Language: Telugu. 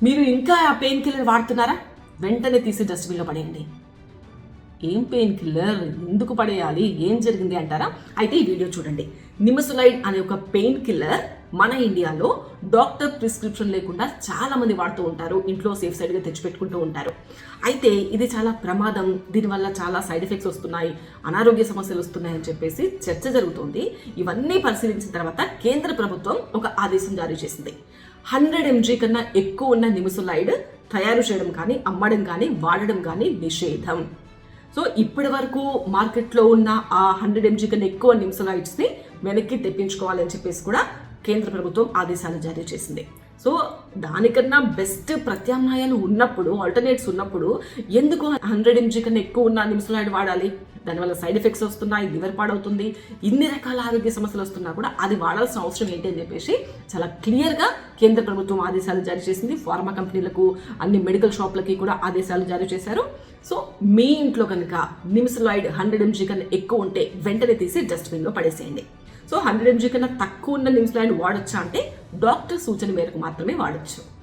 మీరు ఇంకా ఆ పెయిన్ కిల్లర్ వాడుతున్నారా? వెంటనే తీసి డస్ట్బిన్లో పడేయండి. ఏం పెయిన్ కిల్లర్, ఎందుకు పడేయాలి, ఏం జరిగింది అంటారా? అయితే ఈ వీడియో చూడండి. నిమసులైడ్ అనే ఒక పెయిన్ కిల్లర్ మన ఇండియాలో డాక్టర్ ప్రిస్క్రిప్షన్ లేకుండా చాలా మంది వాడుతూ ఉంటారు. ఇంట్లో సేఫ్ సైడ్గా తెచ్చిపెట్టుకుంటూ ఉంటారు. అయితే ఇది చాలా ప్రమాదం, దీనివల్ల చాలా సైడ్ ఎఫెక్ట్స్ వస్తున్నాయి, అనారోగ్య సమస్యలు వస్తున్నాయి అని చెప్పేసి చర్చ జరుగుతుంది. ఇవన్నీ పరిశీలించిన తర్వాత కేంద్ర ప్రభుత్వం ఒక ఆదేశం జారీ చేసింది. 100 mg కన్నా ఎక్కువ ఉన్న నిమసులైడ్ తయారు చేయడం కానీ, అమ్మడం కానీ, వాడడం కానీ నిషేధం. సో ఇప్పటి వరకు మార్కెట్లో ఉన్న ఆ 100 mg కన్నా ఎక్కువ నిమసులైడ్స్ని వెనక్కి తెప్పించుకోవాలని చెప్పేసి కూడా కేంద్ర ప్రభుత్వం ఆదేశాలు జారీ చేసింది. సో దానికన్నా బెస్ట్ ప్రత్యామ్నాయాలు ఉన్నప్పుడు, ఆల్టర్నేట్స్ ఉన్నప్పుడు ఎందుకు 100 mg కన్నా ఎక్కువ ఉన్న నిమసులైడ్ వాడాలి? దానివల్ల సైడ్ ఎఫెక్ట్స్ వస్తున్నాయి, లివర్ పాడవుతుంది, ఇన్ని రకాల ఆరోగ్య సమస్యలు వస్తున్నా కూడా అది వాడాల్సిన అవసరం ఏంటి అని చెప్పేసి చాలా క్లియర్గా కేంద్ర ప్రభుత్వం ఆదేశాలు జారీ చేసింది. ఫార్మా కంపెనీలకు, అన్ని మెడికల్ షాప్లకి కూడా ఆదేశాలు జారీ చేశారు. సో మీ ఇంట్లో కనుక నిమసులైడ్ 100 mg కన్నా ఎక్కువ ఉంటే వెంటనే తీసి డస్ట్బిన్లో పడేసేయండి. సో 100 mg కన్నా తక్కువ ఉన్న నిమసులైడ్ వాడొచ్చా అంటే డాక్టర్ సూచన మేరకు మాత్రమే వాడొచ్చు.